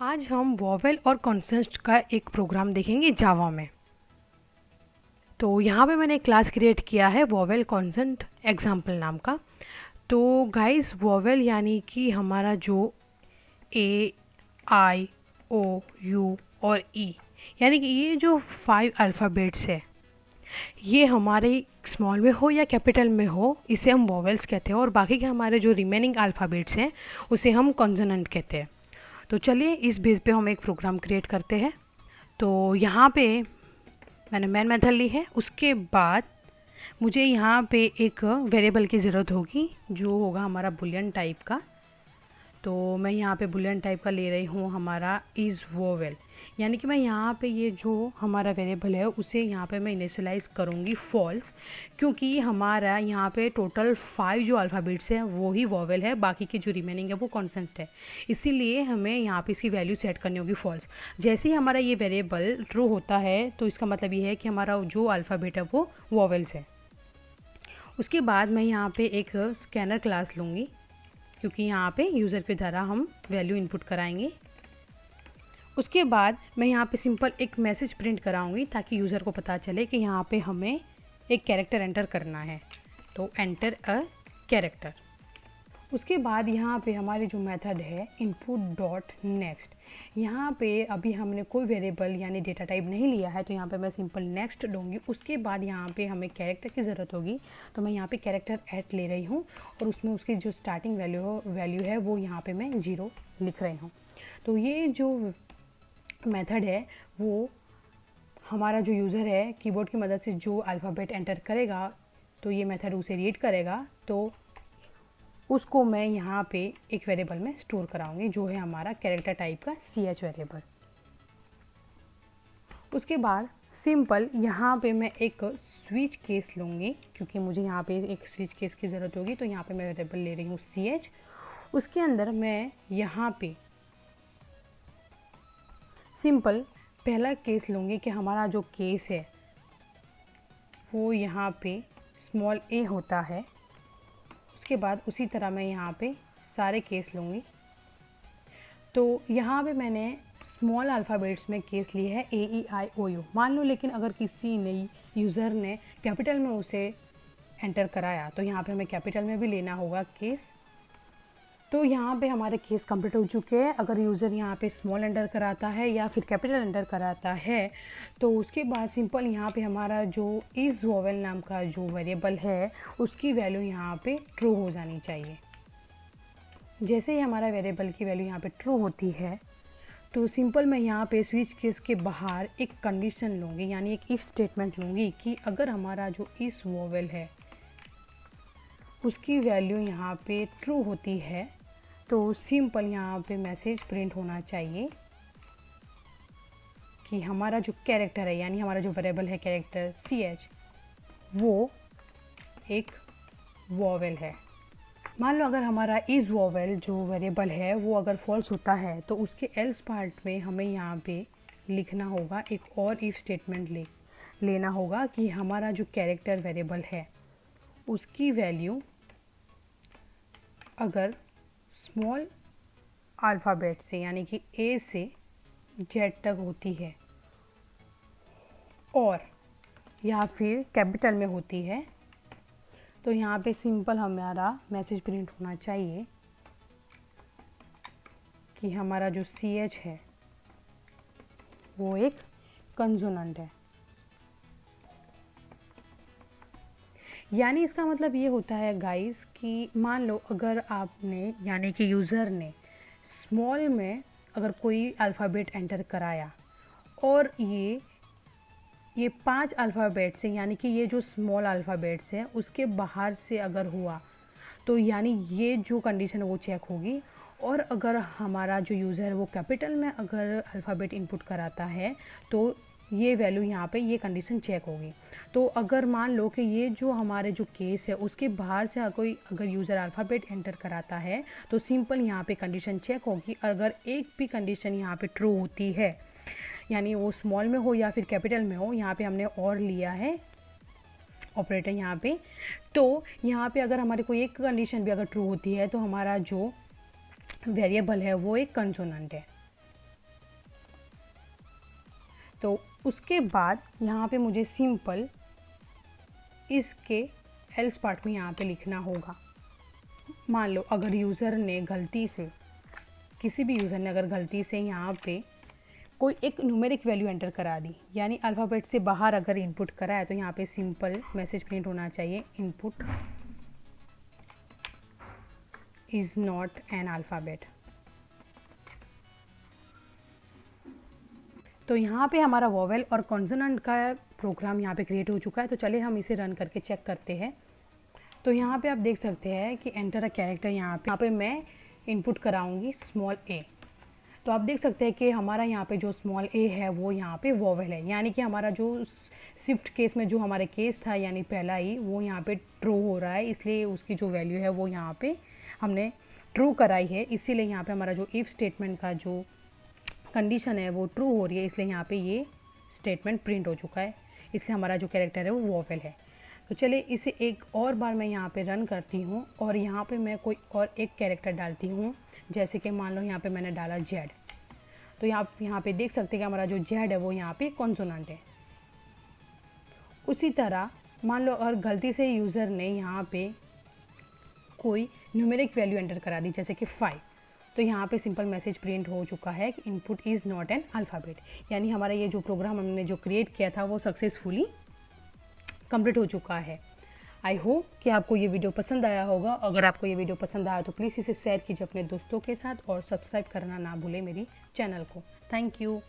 आज हम वॉवेल और कॉन्सेंट का एक प्रोग्राम देखेंगे जावा में। तो यहाँ पे मैंने एक क्लास क्रिएट किया है वॉवेल कॉन्सेंट एग्जाम्पल नाम का। तो गाइस वॉवेल यानी कि हमारा जो ए आई ओ यू और ई यानी कि ये जो 5 अल्फ़ाबेट्स है, ये हमारे स्मॉल में हो या कैपिटल में हो इसे हम वॉवेल्स कहते हैं, और बाकी के हमारे जो रिमेनिंग अल्फ़ाबेट्स हैं उसे हम कॉन्सोनेंट कहते हैं। तो चलिए इस बेस पे हम एक प्रोग्राम क्रिएट करते हैं। तो यहाँ पे मैंने मेन मेथड ली है। उसके बाद मुझे यहाँ पे एक वेरिएबल की ज़रूरत होगी जो होगा हमारा बुलियन टाइप का। तो मैं यहाँ पे बुलियन टाइप का ले रही हूँ हमारा इज़ वोवेल, यानी कि मैं यहाँ पे ये जो हमारा वेरिएबल है उसे यहाँ पे मैं इनिशियलाइज़ करूँगी फॉल्स, क्योंकि हमारा यहाँ पे टोटल 5 जो अल्फ़ाबेट्स हैं वो ही वोवेल है, बाकी की जो रिमेनिंग है वो कॉन्स्टेंट है। इसीलिए हमें यहाँ पे इसकी वैल्यू सेट करनी होगी फॉल्स। जैसे ही हमारा ये वेरिएबल ट्रू होता है तो इसका मतलब ये है कि हमारा जो अल्फ़ाबेट है वो वोवेल्स है। उसके बाद मैं यहाँ पे एक स्कैनर क्लास लूँगी, क्योंकि यहाँ पे यूज़र के द्वारा हम वैल्यू इनपुट कराएंगे। उसके बाद मैं यहाँ पे सिंपल एक मैसेज प्रिंट कराऊंगी ताकि यूज़र को पता चले कि यहाँ पे हमें एक कैरेक्टर एंटर करना है। तो एंटर अ कैरेक्टर। उसके बाद यहाँ पे हमारी जो मेथड है इनपुट डॉट नेक्स्ट, यहाँ पे अभी हमने कोई वेरिएबल यानी डेटा टाइप नहीं लिया है, तो यहाँ पे मैं सिंपल नेक्स्ट दूँगी। उसके बाद यहाँ पे हमें कैरेक्टर की ज़रूरत होगी, तो मैं यहाँ पे कैरेक्टर ऐट ले रही हूँ और उसमें उसकी जो स्टार्टिंग वैल्यू है वो यहाँ पे मैं 0 लिख रही हूँ। तो ये जो मेथड है वो हमारा जो यूज़र है कीबोर्ड की मदद से जो अल्फ़ाबेट एंटर करेगा तो ये मेथड उसे रीड करेगा, तो उसको मैं यहाँ पे एक वेरिएबल में स्टोर कराऊंगी जो है हमारा कैरेक्टर टाइप का ch वेरिएबल। उसके बाद सिंपल यहाँ पे मैं एक स्विच केस लूँगी, क्योंकि मुझे यहाँ पे एक स्विच केस की ज़रूरत होगी। तो यहाँ पे मैं वेरिएबल ले रही हूँ ch। उसके अंदर मैं यहाँ पे सिंपल पहला केस लूँगी कि हमारा जो केस है वो यहाँ पे स्मॉल a होता है। उसके बाद उसी तरह मैं यहाँ पे सारे केस लूँगी। तो यहाँ पे मैंने स्मॉल अल्फ़ाबेट्स में केस लिए है ए ई आई ओ यू। मान लो लेकिन अगर किसी नई यूज़र ने कैपिटल में उसे एंटर कराया तो यहाँ पे हमें कैपिटल में भी लेना होगा केस। तो यहाँ पे हमारे केस कंप्लीट हो चुके हैं। अगर यूज़र यहाँ पे स्मॉल एंटर कराता है या फिर कैपिटल एंटर कराता है तो उसके बाद सिंपल यहाँ पे हमारा जो इज़ वोवेल नाम का जो वेरिएबल है उसकी वैल्यू यहाँ पे ट्रू हो जानी चाहिए। जैसे ही हमारा वेरिएबल की वैल्यू यहाँ पे ट्रू होती है तो सिंपल मैं यहाँ पे स्विच केस के बाहर एक कंडीशन लूँगी, यानी एक इफ स्टेटमेंट लूँगी कि अगर हमारा जो इस वोवेल है उसकी वैल्यू यहाँ पे ट्रू होती है तो सिंपल यहाँ पे मैसेज प्रिंट होना चाहिए कि हमारा जो कैरेक्टर है यानी हमारा जो वेरिएबल है कैरेक्टर ch वो एक वोवेल है। मान लो अगर हमारा इज़ वोवेल जो वेरिएबल है वो अगर फॉल्स होता है तो उसके एल्स पार्ट में हमें यहाँ पे लिखना होगा एक और इफ स्टेटमेंट लेना होगा कि हमारा जो कैरेक्टर वेरिएबल है उसकी वैल्यू अगर स्मॉल अल्फ़ाबेट से यानी कि A से Z तक होती है और या फिर कैपिटल में होती है तो यहाँ पे सिंपल हमारा मैसेज प्रिंट होना चाहिए कि हमारा जो ch है वो एक कंसोनेंट है। यानी इसका मतलब ये होता है गाइस कि मान लो अगर आपने यानी कि यूज़र ने स्मॉल में अगर कोई अल्फ़ाबेट एंटर कराया और ये 5 अल्फ़ाबेट्स हैं, यानी कि ये जो स्मॉल अल्फ़ाबेट्स हैं उसके बाहर से अगर हुआ तो यानी ये जो कंडीशन है वो चेक होगी। और अगर हमारा जो यूज़र है वो कैपिटल में अगर अल्फ़ाबेट इनपुट कराता है तो ये वैल्यू यहाँ पे ये कंडीशन चेक होगी। तो अगर मान लो कि ये जो हमारे जो केस है उसके बाहर से कोई अगर यूज़र अल्फ़ाबेट एंटर कराता है तो सिंपल यहाँ पे कंडीशन चेक होगी। अगर एक भी कंडीशन यहाँ पे ट्रू होती है यानी वो स्मॉल में हो या फिर कैपिटल में हो, यहाँ पे हमने और लिया है ऑपरेटर यहाँ पे, तो यहाँ पे अगर हमारी कोई एक कंडीशन भी अगर ट्रू होती है तो हमारा जो वेरिएबल है वो एक कंसोनेंट है। तो उसके बाद यहाँ पे मुझे सिंपल इसके एल्स पार्ट में यहाँ पे लिखना होगा। मान लो अगर यूज़र ने गलती से, किसी भी यूज़र ने अगर गलती से यहाँ पे कोई एक न्यूमेरिक वैल्यू एंटर करा दी, यानी अल्फ़ाबेट से बाहर अगर इनपुट करा है, तो यहाँ पे सिंपल मैसेज प्रिंट होना चाहिए, input is not an alphabet. तो यहाँ पे हमारा वोवेल और कॉन्सोनेंट का प्रोग्राम यहाँ पे क्रिएट हो चुका है। तो चलिए हम इसे रन करके चेक करते हैं। तो यहाँ पे आप देख सकते हैं कि एंटर अ कैरेक्टर, यहाँ पे मैं इनपुट कराऊंगी स्मॉल ए। तो आप देख सकते हैं कि हमारा यहाँ पे जो स्मॉल ए है वो यहाँ पे वोवेल है, यानी कि हमारा जो शिफ्ट केस में जो हमारे केस था यानी पहला ही, वो यहाँ पे ट्रू हो रहा है, इसलिए उसकी जो वैल्यू है वो यहाँ पे हमने ट्रू कराई है। इसीलिए यहाँ पे हमारा जो इफ़ स्टेटमेंट का जो कंडीशन है वो ट्रू हो रही है, इसलिए यहाँ पे ये स्टेटमेंट प्रिंट हो चुका है, इसलिए हमारा जो कैरेक्टर है वो वोवेल है। तो चलिए इसे एक और बार मैं यहाँ पे रन करती हूँ और यहाँ पे मैं कोई और एक कैरेक्टर डालती हूँ, जैसे कि मान लो यहाँ पे मैंने डाला जेड। तो यहाँ पे देख सकते हैं कि हमारा जो जेड है वो यहाँ पे कॉन्सोनेंट है। उसी तरह मान लो अगर गलती से यूज़र ने यहाँ पे कोई न्यूमेरिक वैल्यू एंटर करा दी, जैसे कि 5, तो यहाँ पे सिंपल मैसेज प्रिंट हो चुका है कि input is not an alphabet, यानी हमारा ये जो प्रोग्राम हमने जो क्रिएट किया था वो सक्सेसफुली कंप्लीट हो चुका है। आई होप कि आपको ये वीडियो पसंद आया होगा। अगर आपको ये वीडियो पसंद आया तो प्लीज़ इसे शेयर कीजिए अपने दोस्तों के साथ और सब्सक्राइब करना ना भूलें मेरी चैनल को। Thank you.